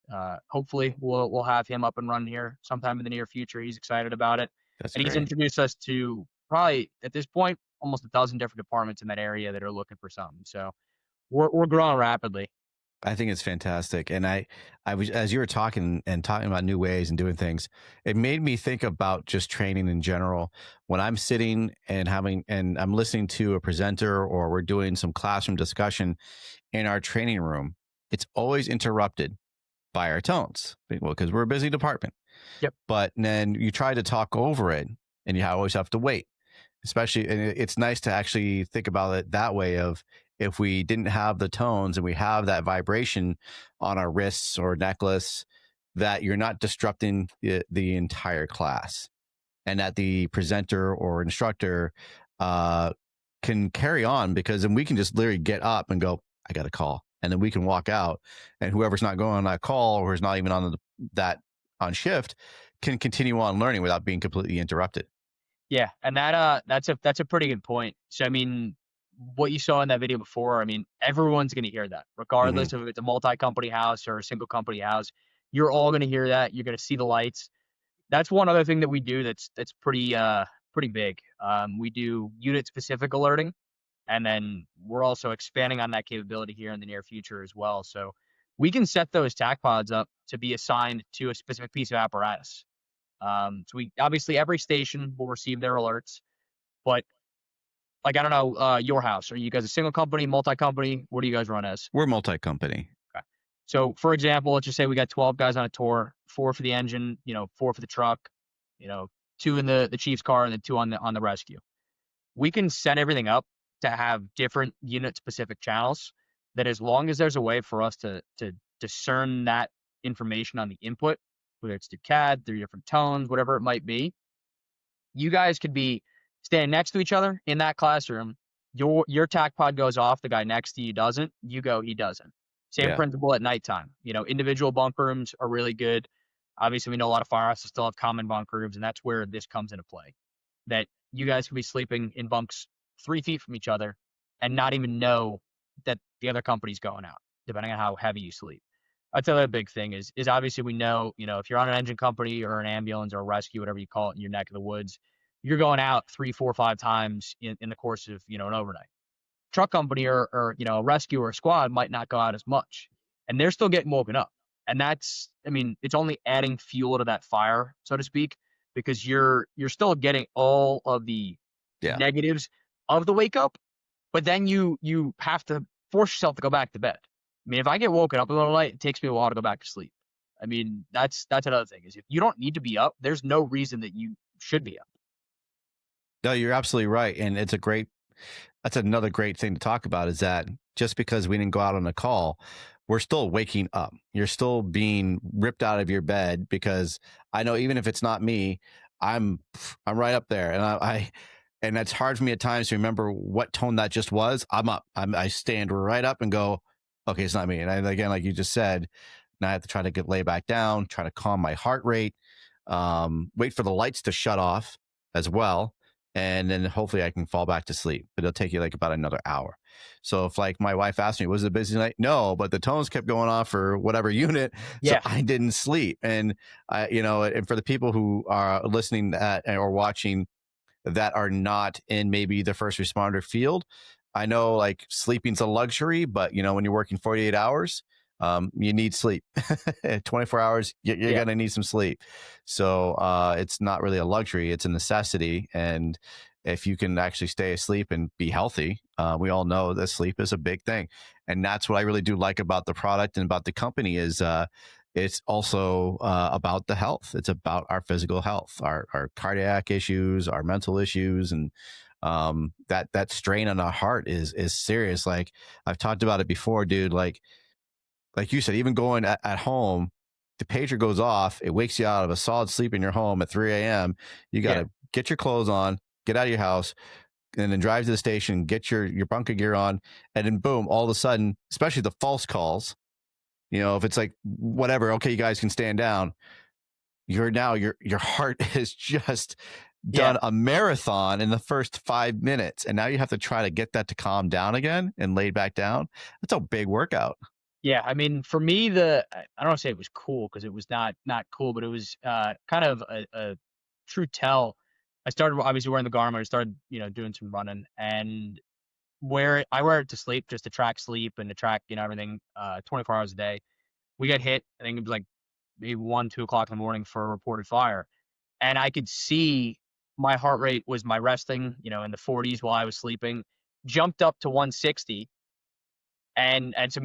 hopefully we'll have him up and running here sometime in the near future. He's excited about it. That's and great. He's introduced us to probably at this point almost a dozen different departments in that area that are looking for something. So we're growing rapidly. I think it's fantastic. And I was, as you were talking about new ways and doing things, it made me think about just training in general. When I'm sitting and I'm listening to a presenter, or we're doing some classroom discussion in our training room, it's always interrupted by our tones. Well, because we're a busy department. Yep. But then you try to talk over it and you always have to wait. Especially, and it's nice to actually think about it that way of, if we didn't have the tones and we have that vibration on our wrists or necklace, that you're not disrupting the entire class, and that the presenter or instructor can carry on, because then we can just literally get up and go, I got a call. And then we can walk out, and whoever's not going on that call or who's not even on that on shift can continue on learning without being completely interrupted. Yeah, and that's a pretty good point. So I mean, what you saw in that video before, I mean, everyone's going to hear that, regardless of if it's a multi-company house or a single company house. You're all going to hear that. You're going to see the lights. That's one other thing that we do that's pretty big. We do unit specific alerting, and then we're also expanding on that capability here in the near future as well. So we can set those TacPods up to be assigned to a specific piece of apparatus. So we obviously, every station will receive their alerts, but like, I don't know, your house, are you guys a single company, multi-company? What do you guys run as? We're multi-company. Okay. So for example, let's just say we got 12 guys on a tour, 4 for the engine, 4 for the truck, 2 in the chief's car, and then 2 on the rescue. We can set everything up to have different unit specific channels, that as long as there's a way for us to discern that information on the input, whether it's through CAD, through different tones, whatever it might be, you guys could be standing next to each other in that classroom. Your TacPod goes off, the guy next to you doesn't. You go, he doesn't. Same principle at nighttime. Individual bunk rooms are really good. Obviously, we know a lot of firehouses still have common bunk rooms, and that's where this comes into play. That you guys could be sleeping in bunks 3 feet from each other and not even know that the other company's going out, depending on how heavy you sleep. That's the other big thing is obviously we know, if you're on an engine company or an ambulance or a rescue, whatever you call it, in your neck of the woods, you're going out 3, 4, 5 times in the course of, an overnight. Truck company or a rescue or a squad might not go out as much, and they're still getting woken up. And that's, it's only adding fuel to that fire, so to speak, because you're still getting all of the negatives of the wake up, but then you have to force yourself to go back to bed. If I get woken up in the middle of the night, it takes me a while to go back to sleep. That's another thing, is if you don't need to be up, there's no reason that you should be up. No, you're absolutely right. And that's another great thing to talk about, is that just because we didn't go out on a call, we're still waking up. You're still being ripped out of your bed, because I know even if it's not me, I'm right up there. And and that's hard for me at times to remember what tone that just was. I'm up. I stand right up and go, okay, it's not me. And again, like you just said, now I have to try to lay back down, try to calm my heart rate, wait for the lights to shut off as well. And then hopefully I can fall back to sleep, but it'll take you like about another hour. So if like my wife asked me, was it a busy night? No, but the tones kept going off for whatever unit. So I didn't sleep. And and for the people who are listening or watching that are not in maybe the first responder field, I know like sleeping's a luxury, but when you're working 48 hours, you need sleep. 24 hours, you're going to need some sleep. So it's not really a luxury, it's a necessity. And if you can actually stay asleep and be healthy, we all know that sleep is a big thing. And that's what I really do like about the product and about the company, is it's also about the health. It's about our physical health, our cardiac issues, our mental issues, and that strain on our heart is serious. Like I've talked about it before, dude. Like you said, even going at home, the pager goes off. It wakes you out of a solid sleep in your home at 3 a.m. You got to get your clothes on, get out of your house, and then drive to the station, get your bunker gear on. And then boom, all of a sudden, especially the false calls, if it's like, whatever, okay, you guys can stand down. Your heart has just done a marathon in the first 5 minutes. And now you have to try to get that to calm down again and lay back down. That's a big workout. Yeah, for me, I don't want to say it was cool, because it was not cool, but it was kind of a true tell. I started obviously wearing the Garmin. I started doing some running, and I wear it to sleep, just to track sleep and to track everything 24 hours a day. We got hit. I think it was like maybe 1, 2 o'clock in the morning for a reported fire, and I could see my heart rate was my resting in the 40s while I was sleeping, jumped up to 160. And so,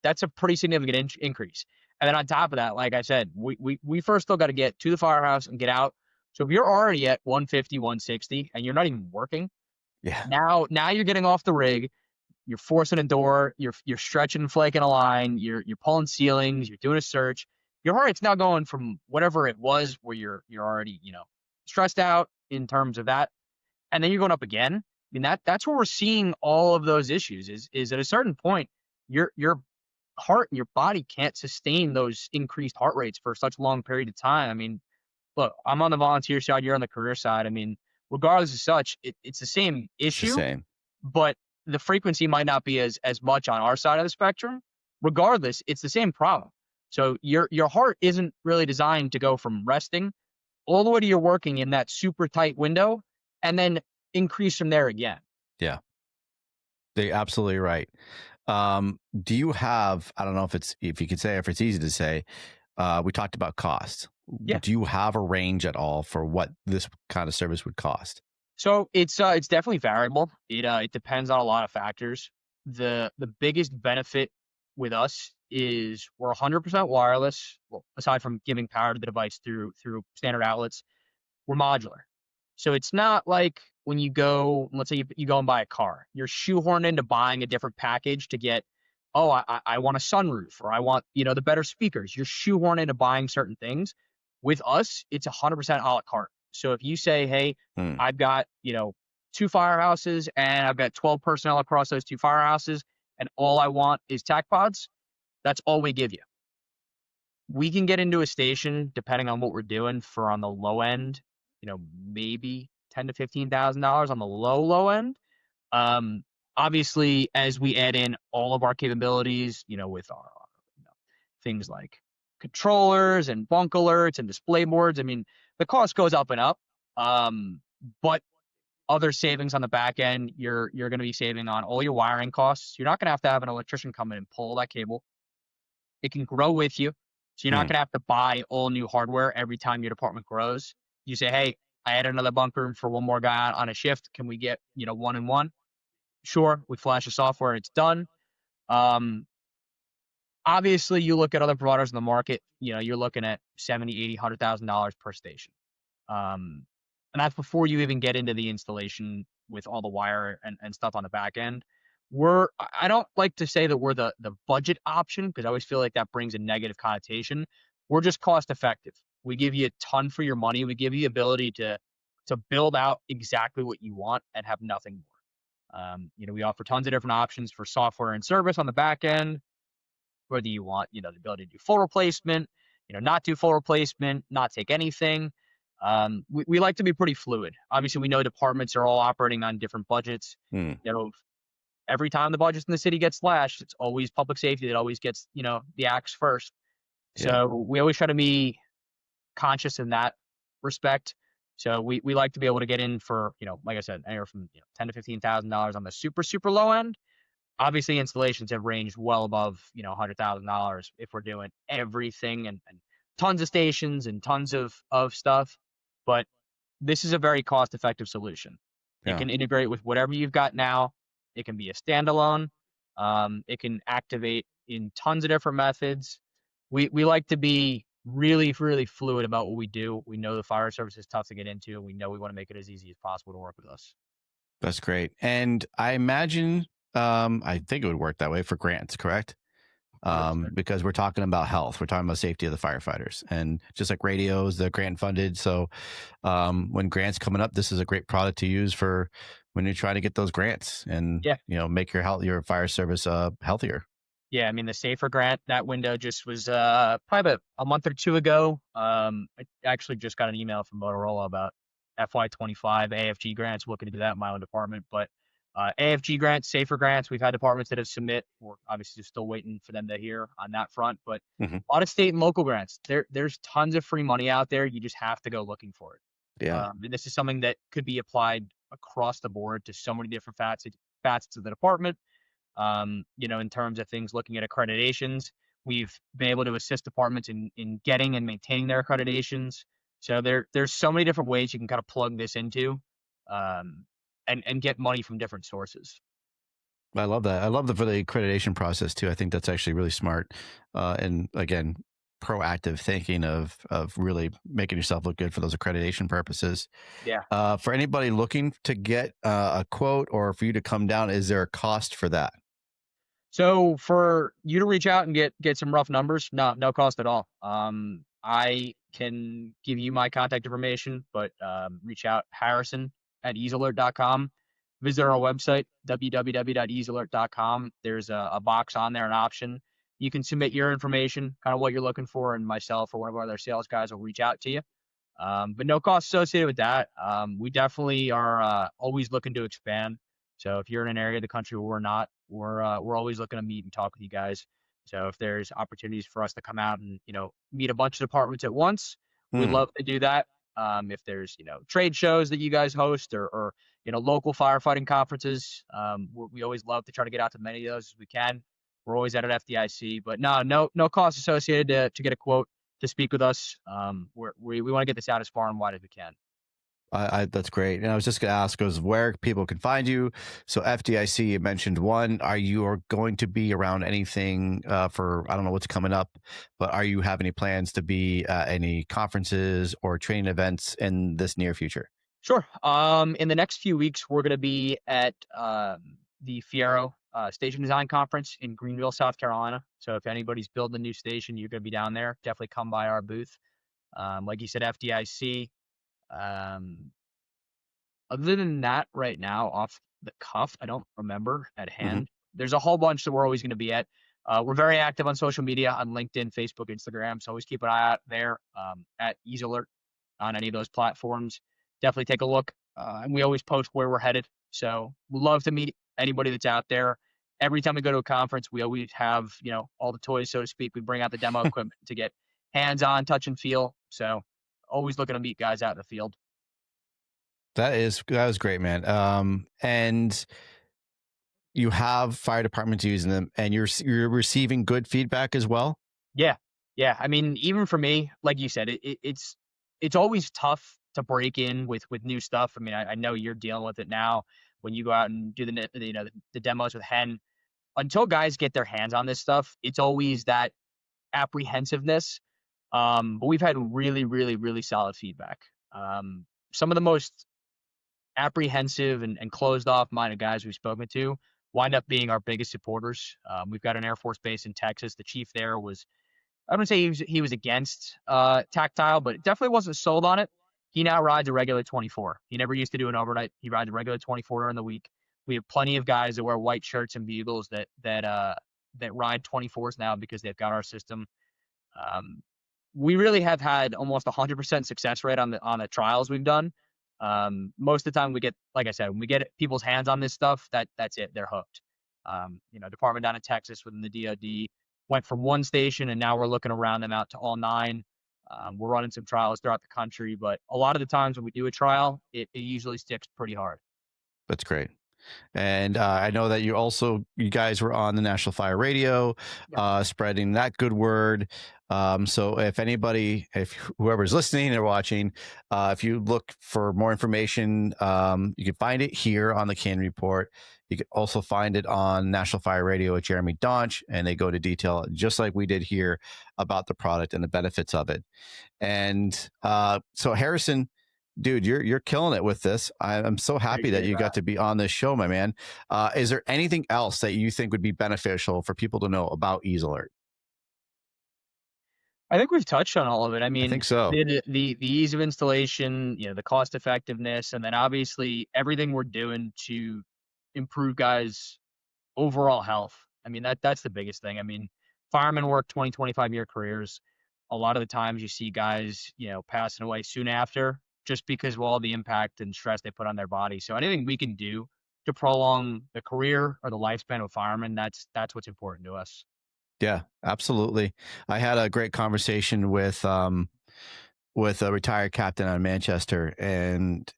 that's a pretty significant increase. And then on top of that, like I said, we first still got to get to the firehouse and get out. So if you're already at 150, 160, and you're not even working, now you're getting off the rig, you're forcing a door, you're stretching and flaking a line, you're pulling ceilings, you're doing a search. Your heart rate's now going from whatever it was where you're already, stressed out in terms of that, and then you're going up again. I mean, that's where we're seeing all of those issues is at a certain point, your heart and your body can't sustain those increased heart rates for such a long period of time. I mean, look, I'm on the volunteer side, you're on the career side. I mean, regardless of such, it's the same It's the issue, same. but the frequency might not be as much on our side of the spectrum. Regardless, it's the same problem. So your heart isn't really designed to go from resting all the way to you're working in that super tight window and then increase from there again. Yeah, they're absolutely right. Do you have, I don't know if you could say, if it's easy to say, we talked about cost. Yeah. Do you have a range at all for what this kind of service would cost? So it's definitely variable. It depends on a lot of factors. The biggest benefit with us is we're 100% wireless. Well, aside from giving power to the device through standard outlets, we're modular. So it's not like when you go, let's say you go and buy a car, you're shoehorned into buying a different package to get, I want a sunroof, or I want, the better speakers. You're shoehorned into buying certain things. With us, it's 100% a la carte. So if you say, hey, I've got, 2 firehouses and I've got 12 personnel across those 2 firehouses, and all I want is TacPods, that's all we give you. We can get into a station, depending on what we're doing, for on the low end, maybe $10,000 to $15,000 on the low end. Obviously, as we add in all of our capabilities, with our things like controllers and bunk alerts and display boards, I mean, the cost goes up and up. But other savings on the back end, you're going to be saving on all your wiring costs. You're not going to have an electrician come in and pull that cable. It can grow with you. So you're not going to have to buy all new hardware every time your department grows. You say, hey, I added another bunk room for one more guy on a shift. Can we get, 1 and 1? Sure. We flash the software. It's done. Obviously, you look at other providers in the market, you're looking at $70,000, $80,000, $100,000 per station. And that's before you even get into the installation with all the wire and stuff on the back end. I don't like to say that we're the budget option, because I always feel like that brings a negative connotation. We're just cost effective. We give you a ton for your money. We give you the ability to build out exactly what you want and have nothing more. We offer tons of different options for software and service on the back end, whether you want, the ability to do full replacement, not do full replacement, not take anything. We like to be pretty fluid. Obviously, we know departments are all operating on different budgets. Every time the budgets in the city get slashed, it's always public safety that always gets, the axe first. So we always try to be conscious in that respect. So we like to be able to get in for, like I said, anywhere from $10,000 to $15,000 on the super, super low end. Obviously, installations have ranged well above, $100,000 if we're doing everything and tons of stations and tons of stuff. But this is a very cost-effective solution. It can integrate with whatever you've got now. It can be a standalone. It can activate in tons of different methods. We like to be really, really fluid about what we do. We know the fire service is tough to get into, and we know we want to make it as easy as possible to work with us. That's great. And I imagine, I think it would work that way for grants, correct? Because we're talking about health, we're talking about safety of the firefighters, and just like radios, they're grant funded. So when grants coming up, this is a great product to use for when you're trying to get those grants and make your fire service healthier. Yeah, I mean, the SAFER grant, that window just was probably about a month or 2 ago. I actually just got an email from Motorola about FY25 AFG grants, looking to do that in my own department. But AFG grants, SAFER grants, we've had departments that have submit. We're obviously still waiting for them to hear on that front. But a lot of state and local grants. There's tons of free money out there. You just have to go looking for it. Yeah. And this is something that could be applied across the board to so many different facets of the department. In terms of things looking at accreditations, we've been able to assist departments in getting and maintaining their accreditations. So there's so many different ways you can kind of plug this into and get money from different sources. I love that. I love for the accreditation process too. I think that's actually really smart. And again, proactive thinking of really making yourself look good for those accreditation purposes. Yeah. For anybody looking to get a quote or for you to come down, is there a cost for that? So for you to reach out and get some rough numbers, no cost at all. I can give you my contact information, but reach out Harrison at EaseAlert.com. Visit our website, www.easealert.com. There's a box on there, an option. You can submit your information, kind of what you're looking for, and myself or one of our other sales guys will reach out to you. But no cost associated with that. We definitely are always looking to expand. So if you're in an area of the country where we're not, we're always looking to meet and talk with you guys. So if there's opportunities for us to come out and meet a bunch of departments at once, we'd love to do that. If there's trade shows that you guys host or local firefighting conferences, we always love to try to get out to many of those as we can. We're always at FDIC, but no cost associated to get a quote to speak with us. We want to get this out as far and wide as we can. That's great. And I was just going to ask is where people can find you. So FDIC, you mentioned one. Are you going to be around anything for, I don't know what's coming up, but are you have any plans to be at any conferences or training events in this near future? Sure. In the next few weeks, we're going to be at the Fiero Station Design Conference in Greenville, South Carolina. So if anybody's building a new station, you're going to be down there. Definitely come by our booth. Like you said, FDIC. Other than that, right now, off the cuff, I don't remember at hand. There's a whole bunch that we're always going to be at. We're very active on social media, on LinkedIn, Facebook, Instagram. So always keep an eye out there at EaseAlert on any of those platforms. Definitely take a look. And we always post where we're headed. So we'd love to meet anybody that's out there. Every time we go to a conference, we always have, all the toys, so to speak. We bring out the demo equipment to get hands-on, touch and feel. So always looking to meet guys out in the field. That was great, man. And you have fire departments using them, and you're receiving good feedback as well. Yeah. I mean, even for me, like you said, it's always tough to break in with new stuff. I mean, I know you're dealing with it now when you go out and do the demos with Hen. Until guys get their hands on this stuff, it's always that apprehensiveness. But we've had really, really, really solid feedback. Some of the most apprehensive and closed off minded guys we've spoken to wind up being our biggest supporters. We've got an Air Force base in Texas. The chief there was, I wouldn't say he was against tactile, but definitely wasn't sold on it. He now rides a regular 24. He never used to do an overnight. He rides a regular 24 during the week. We have plenty of guys that wear white shirts and bugles that ride 24s now because they've got our system. We really have had almost 100% success rate on the trials we've done. Most of the time we get, like I said, when we get people's hands on this stuff, that's it. They're hooked. Department down in Texas within the DoD went from one station and now we're looking to round them out to all 9. We're running some trials throughout the country, but a lot of the times when we do a trial, it usually sticks pretty hard. That's great. And I know that you guys were on the National Fire Radio, spreading that good word. So if whoever's listening or watching, if you look for more information, you can find it here on the C.A.N Report. You can also find it on National Fire Radio with Jeremy Donch, and they go to detail just like we did here about the product and the benefits of it. And so Harrison, dude, you're killing it with this. I'm so happy that you got to be on this show, my man. Is there anything else that you think would be beneficial for people to know about EaseAlert? I think we've touched on all of it. I mean, I think so. The ease of installation, the cost effectiveness, and then obviously everything we're doing to improve guys' overall health. I mean, that's the biggest thing. I mean, firemen work 20, 25-year careers. A lot of the times you see guys, passing away soon after just because of all the impact and stress they put on their body. So anything we can do to prolong the career or the lifespan of firemen, that's what's important to us. Yeah, absolutely. I had a great conversation with a retired captain out of Manchester, and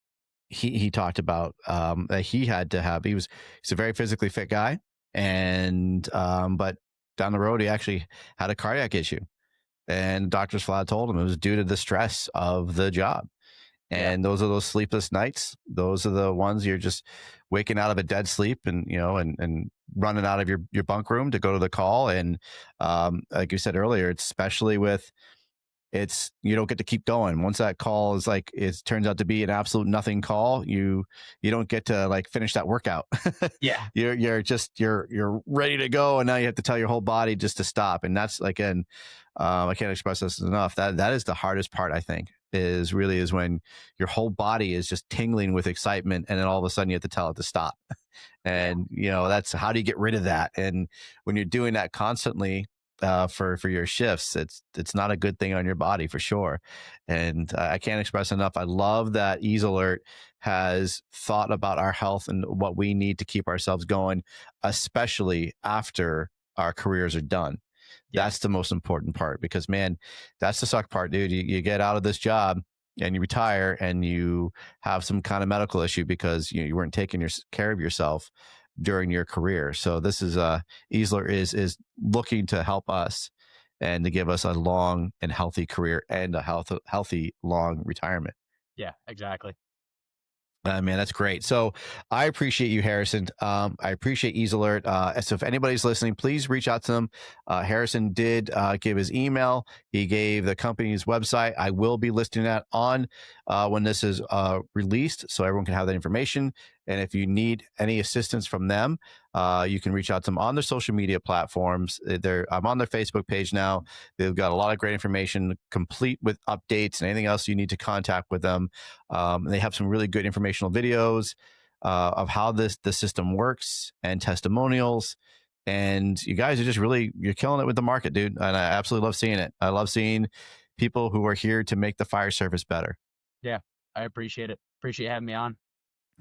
he talked about that he's a very physically fit guy, and but down the road he actually had a cardiac issue, and doctors flat told him it was due to the stress of the job. And those are those sleepless nights. Those are the ones you're just waking out of a dead sleep and, and running out of your bunk room to go to the call. And like you said earlier, it's especially with you don't get to keep going. Once that call is it turns out to be an absolute nothing call, you don't get to finish that workout. Yeah. You're ready to go. And now you have to tell your whole body just to stop. And that's again, I can't express this enough. That is the hardest part, I think, is when your whole body is just tingling with excitement. And then all of a sudden you have to tell it to stop. And, that's how do you get rid of that? And when you're doing that constantly, for your shifts, it's not a good thing on your body for sure. And I can't express enough. I love that EaseAlert has thought about our health and what we need to keep ourselves going, especially after our careers are done. That's the most important part, because man, that's the suck part, dude. You get out of this job and you retire and you have some kind of medical issue because you weren't taking care of yourself during your career. So this is EaseAlert is looking to help us and to give us a long and healthy career and a healthy long retirement. Yeah, exactly. Man, that's great. So I appreciate you, Harrison. I appreciate EaseAlert. So if anybody's listening, please reach out to them. Harrison did give his email. He gave the company's website. I will be listing that on when this is released, so everyone can have that information. And if you need any assistance from them, you can reach out to them on their social media platforms. I'm on their Facebook page now. They've got a lot of great information, complete with updates and anything else you need to contact with them. They have some really good informational videos of how the system works and testimonials. And you guys are just you're killing it with the market, dude. And I absolutely love seeing it. I love seeing people who are here to make the fire service better. Yeah, I appreciate it. Appreciate having me on.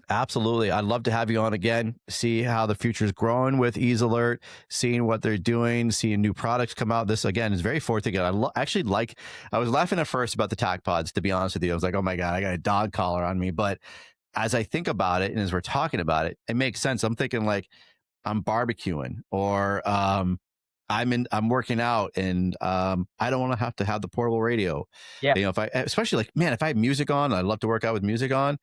Absolutely. I'd love to have you on again, see how the future is growing with EaseAlert, seeing what they're doing, seeing new products come out. This, again, is very forward thinking. I was laughing at first about the TacPods, to be honest with you. I was like, oh my God, I got a dog collar on me. But as I think about it and as we're talking about it, it makes sense. I'm thinking I'm barbecuing or I'm working out and I don't want to have the portable radio. Yeah. If I have music on, I'd love to work out with music on.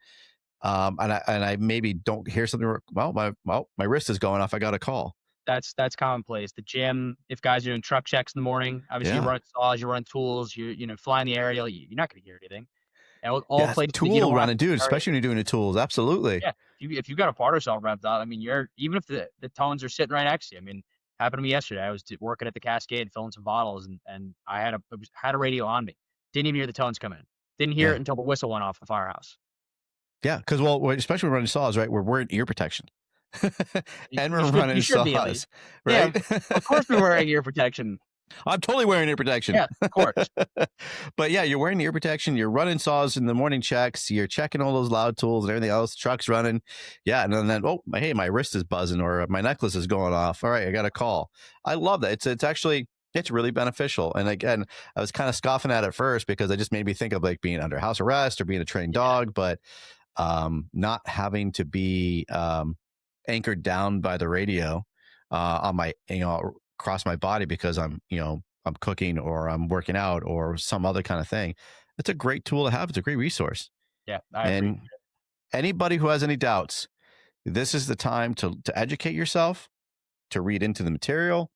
And I maybe don't hear something. My wrist is going off. I got a call. That's commonplace. The gym, if guys are doing truck checks in the morning, obviously you run saws, you run tools, you flying the aerial, you're not going to hear anything. And all places tool running, dude, especially when you're doing the tools. Absolutely. Yeah. If you've got a parter saw revved out, I mean, even if the tones are sitting right next to you. I mean, happened to me yesterday. I was working at the Cascade, filling some bottles, and I had a radio on me. Didn't even hear the tones come in. Didn't hear it until the whistle went off the firehouse. Yeah, because especially when we're running saws, right? We're wearing ear protection, and we're running saws, right? Yeah, of course we're wearing ear protection. I'm totally wearing ear protection. Yeah, of course. But yeah, you're wearing ear protection. You're running saws in the morning checks. You're checking all those loud tools and everything else. Truck's running. Yeah, and then my wrist is buzzing or my necklace is going off. All right, I got a call. I love that. It's really beneficial. And again, I was kind of scoffing at it first because it just made me think of being under house arrest or being a trained dog, but not having to be anchored down by the radio on my across my body because I'm cooking or I'm working out or some other kind of thing. It's a great tool to have. It's a great resource. Yeah, and anybody who has any doubts, this is the time to educate yourself, to read into the material,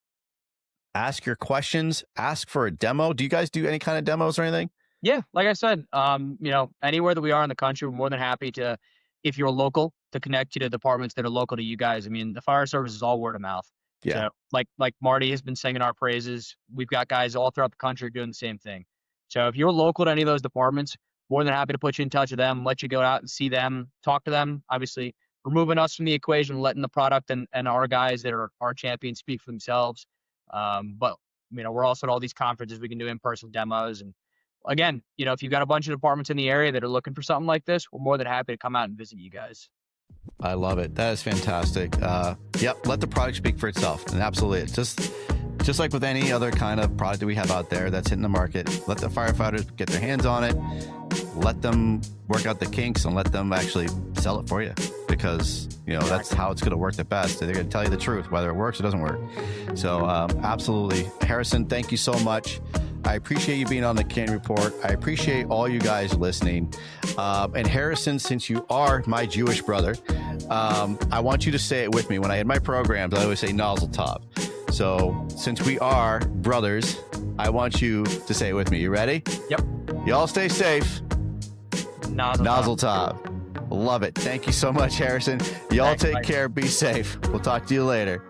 ask your questions, ask for a demo. Do you guys do any kind of demos or anything? Yeah, like I said, anywhere that we are in the country, we're more than happy to, if you're local, to connect you to departments that are local to you guys. I mean, the fire service is all word of mouth. Yeah. So like Marty has been singing our praises. We've got guys all throughout the country doing the same thing. So if you're local to any of those departments, more than happy to put you in touch with them, let you go out and see them, talk to them. Obviously, removing us from the equation, letting the product and our guys that are our champions speak for themselves. But we're also at all these conferences. We can do in-person demos. And again, if you've got a bunch of departments in the area that are looking for something like this, we're more than happy to come out and visit you guys. I love it. That is fantastic. Yep. Let the product speak for itself. And absolutely. It's just like with any other kind of product that we have out there that's hitting the market, let the firefighters get their hands on it, let them work out the kinks and let them actually sell it for you because, that's how it's going to work the best. They're going to tell you the truth, whether it works or doesn't work. So absolutely. Harrison, thank you so much. I appreciate you being on the C.A.N Report. I appreciate all you guys listening. And Harrison, since you are my Jewish brother, I want you to say it with me. When I had my programs, I always say Nozzle Top. So since we are brothers, I want you to say it with me. You ready? Yep. Y'all stay safe. Nozzle Top. Love it. Thank you so much, Harrison. Y'all Thanks, take Mike. care. Be safe. We'll talk to you later.